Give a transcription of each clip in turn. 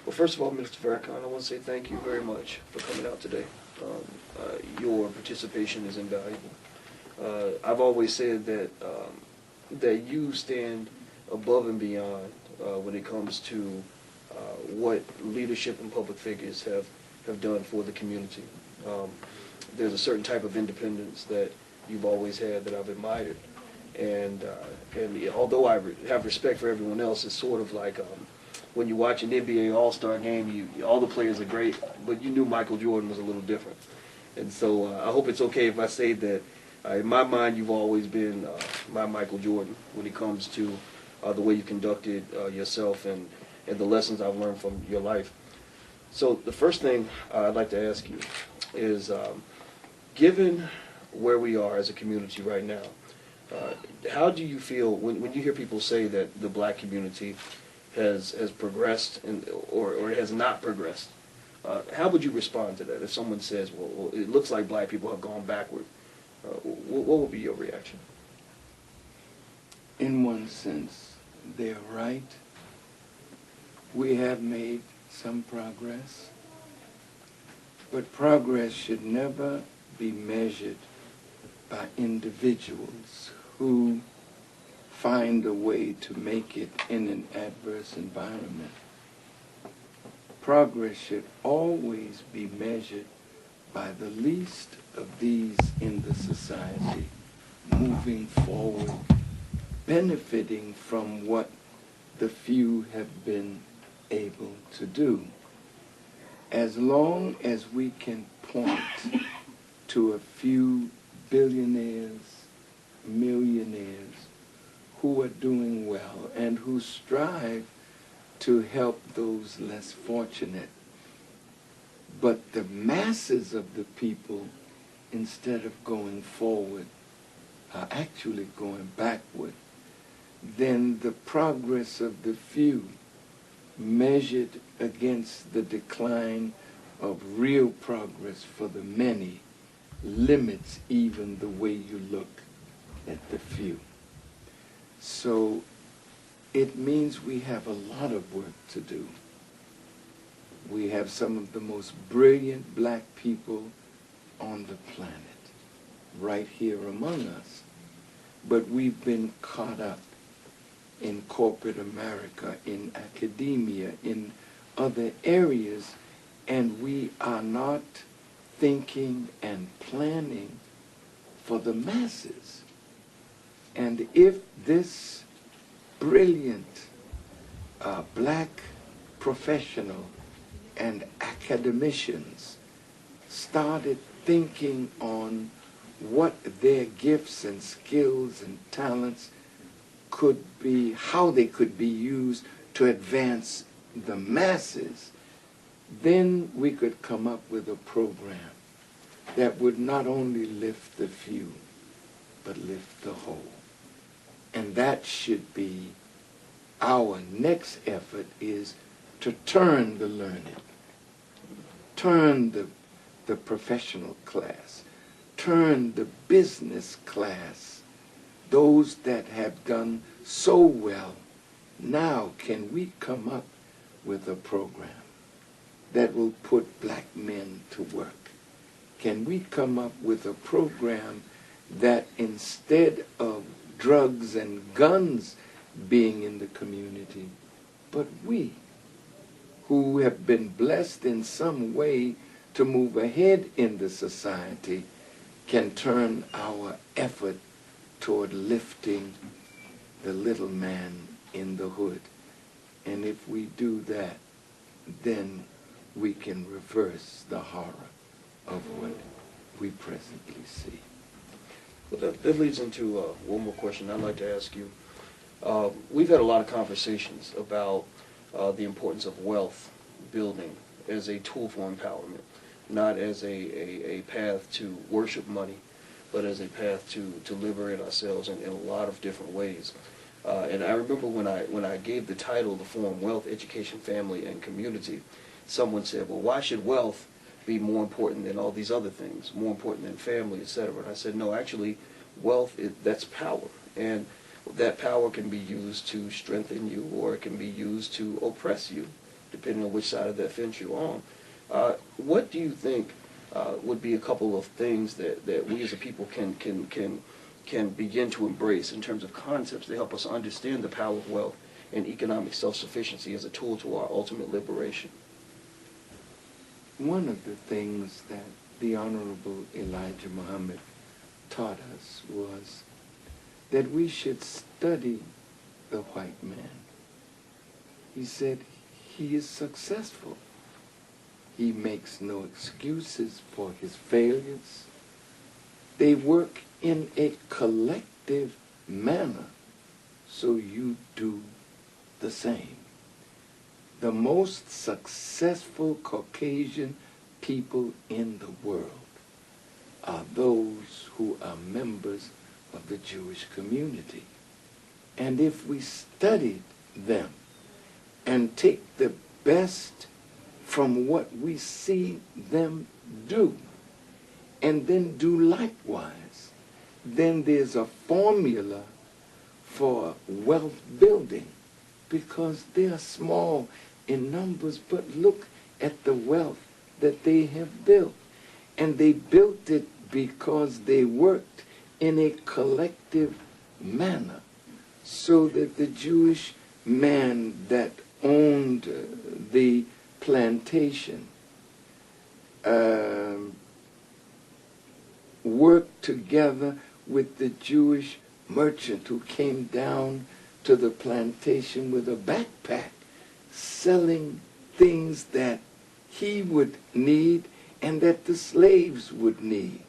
Well, first of all, Mr. Farrakhan, I want to say thank you very much for coming out today. Your participation is invaluable. I've always said that that you stand above and beyond when it comes to what leadership and public figures have done for the community. There's a certain type of independence that you've always had that I've admired, and although I have respect for everyone else, it's sort of like when you watch an NBA All-Star game, all the players are great, but you knew Michael Jordan was a little different. And so I hope it's okay if I say that in my mind you've always been my Michael Jordan when it comes to the way you conducted yourself and the lessons I've learned from your life. So the first thing I'd like to ask you is, given where we are as a community right now, how do you feel when you hear people say that the black community has progressed or it has not progressed? How would you respond to that if someone says, well, it looks like black people have gone backward? What would be your reaction? In one sense, they're right. We have made some progress, but progress should never be measured by individuals who find a way to make it in an adverse environment. Progress should always be measured by the least of these in the society, moving forward, benefiting from what the few have been able to do. As long as we can point to a few billionaires, millionaires who are doing well and who strive to help those less fortunate, but the masses of the people, instead of going forward, are actually going backward, then the progress of the few measured against the decline of real progress for the many limits even the way you look at the few. So it means we have a lot of work to do. We have some of the most brilliant black people on the planet right here among us. But we've been caught up in corporate America, in academia, in other areas, and we are not thinking and planning for the masses. And if this brilliant black professional and academicians started thinking on what their gifts and skills and talents could be, how they could be used to advance the masses, then we could come up with a program that would not only lift the few, but lift the whole. And that should be our next effort, is to turn the learned, turn the professional class, turn the business class, those that have done so well. Now can we come up with a program that will put black men to work? Can we come up with a program that instead of drugs and guns being in the community, but we, who have been blessed in some way to move ahead in the society, can turn our effort toward lifting the little man in the hood. And if we do that, then we can reverse the horror of what we presently see. Well, that leads into one more question I'd like to ask you. We've had a lot of conversations about the importance of wealth building as a tool for empowerment, not as a path to worship money, but as a path to liberate ourselves in a lot of different ways. And I remember when I gave the title, the forum, Wealth, Education, Family, and Community, someone said, well, why should wealth be more important than all these other things, more important than family, etc.? And I said, no, actually, wealth, that's power. And that power can be used to strengthen you, or it can be used to oppress you. depending on which side of that fence you're on. What do you think would be a couple of things that we as a people can begin to embrace in terms of concepts that help us understand the power of wealth and economic self-sufficiency as a tool to our ultimate liberation? One of the things that the Honorable Elijah Muhammad taught us was that we should study the white man. He said he is successful. He makes no excuses for his failures. They work in a collective manner, so you do the same. The most successful Caucasian people in the world are those who are members of the Jewish community. And if we studied them and take the best from what we see them do, and then do likewise, then there's a formula for wealth building, because they are small in numbers, but look at the wealth that they have built. And they built it because they worked in a collective manner, so that the Jewish man that owned the plantation worked together with the Jewish merchant who came down to the plantation with a backpack, selling things that he would need and that the slaves would need.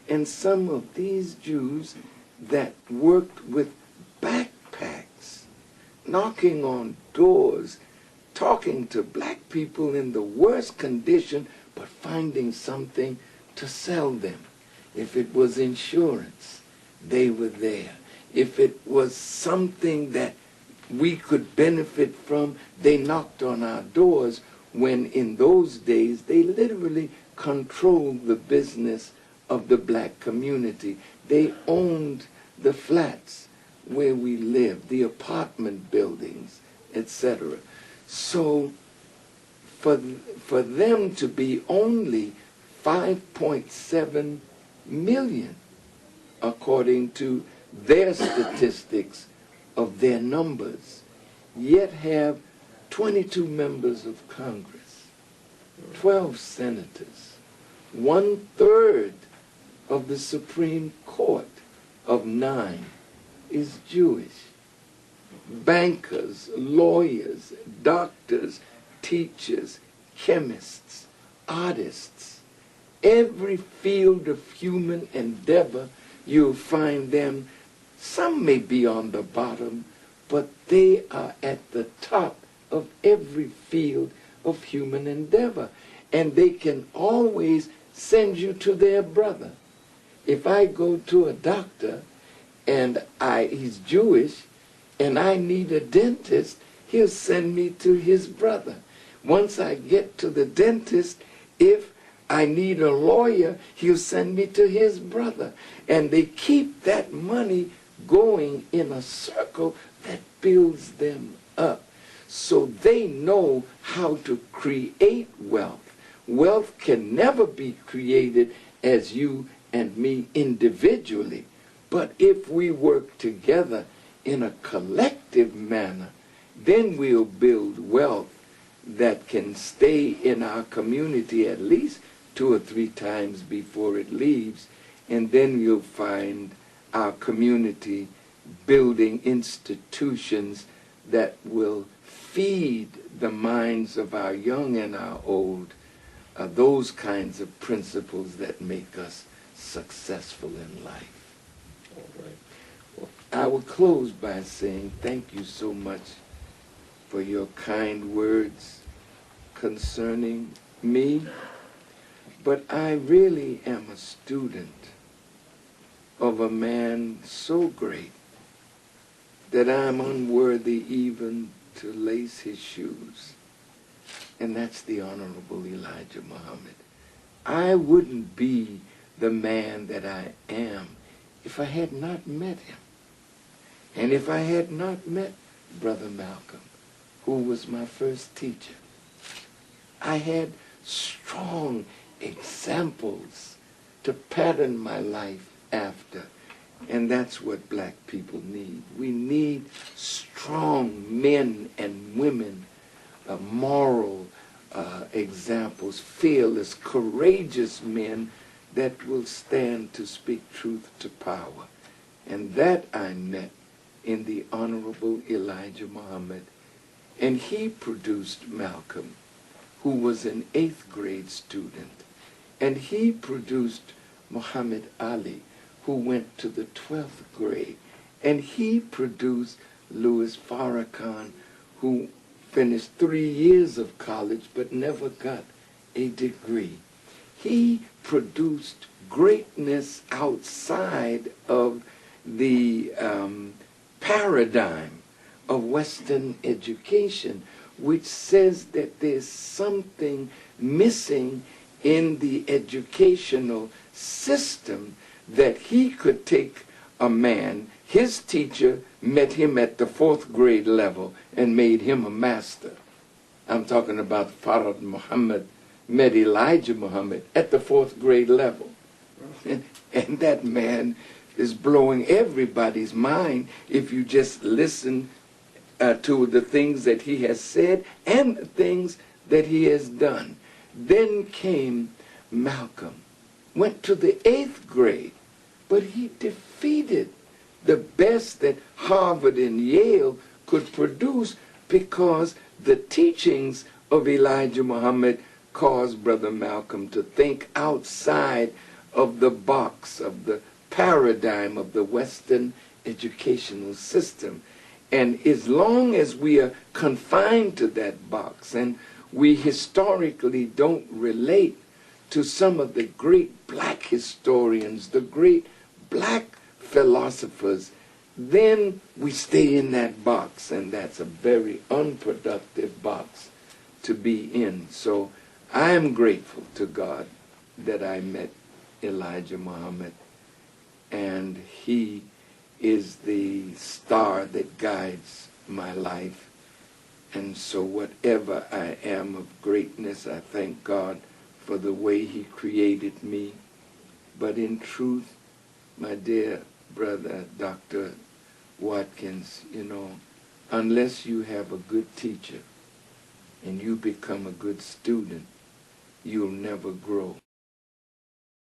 And some of these Jews that worked with backpacks, knocking on doors, talking to black people in the worst condition, but finding something to sell them. If it was insurance, they were there. If it was something that we could benefit from, they knocked on our doors, when in those days they literally controlled the business of the black community. They owned the flats where we lived, the apartment buildings, etc. So for them to be only 5.7 million, according to their statistics of their numbers, yet have 22 members of Congress, 12 senators, 1/3 of the Supreme Court of 9 is Jewish. Bankers, lawyers, doctors, teachers, chemists, artists, every field of human endeavor, you'll find them. Some may be on the bottom, but they are at the top of every field of human endeavor. And they can always send you to their brother. If I go to a doctor and he's Jewish and I need a dentist, he'll send me to his brother. Once I get to the dentist, if I need a lawyer, he'll send me to his brother. And they keep that money going in a circle that builds them up. So they know how to create wealth. Wealth can never be created as you and me individually. But if we work together in a collective manner, then we'll build wealth that can stay in our community at least 2 or 3 times before it leaves. And then you'll find our community building institutions that will feed the minds of our young and our old, those kinds of principles that make us successful in life. All right. Well, I will close by saying thank you so much for your kind words concerning me, but I really am a student of a man so great that I'm unworthy even to lace his shoes, and that's the Honorable Elijah Muhammad. I wouldn't be the man that I am if I had not met him, and if I had not met Brother Malcolm, who was my first teacher. I had strong examples to pattern my life after. And that's what black people need. We need strong men and women, moral examples, fearless, courageous men that will stand to speak truth to power. And that I met in the Honorable Elijah Muhammad. And he produced Malcolm, who was an 8th grade student. And he produced Muhammad Ali, who went to the 12th grade. And he produced Louis Farrakhan, who finished 3 years of college but never got a degree. He produced greatness outside of the paradigm of Western education, which says that there's something missing in the educational system, that he could take a man, his teacher met him at the 4th grade level and made him a master. I'm talking about Farad Muhammad met Elijah Muhammad at the 4th grade level. And that man is blowing everybody's mind if you just listen to the things that he has said and the things that he has done. Then came Malcolm, went to the 8th grade, but he defeated the best that Harvard and Yale could produce, because the teachings of Elijah Muhammad caused Brother Malcolm to think outside of the box, of the paradigm of the Western educational system. And as long as we are confined to that box, and we historically don't relate to some of the great black historians, the great black philosophers, then we stay in that box, and that's a very unproductive box to be in. So I am grateful to God that I met Elijah Muhammad, and he is the star that guides my life. And so whatever I am of greatness, I thank God for the way he created me. But in truth, my dear brother, Dr. Watkins, unless you have a good teacher and you become a good student, you'll never grow.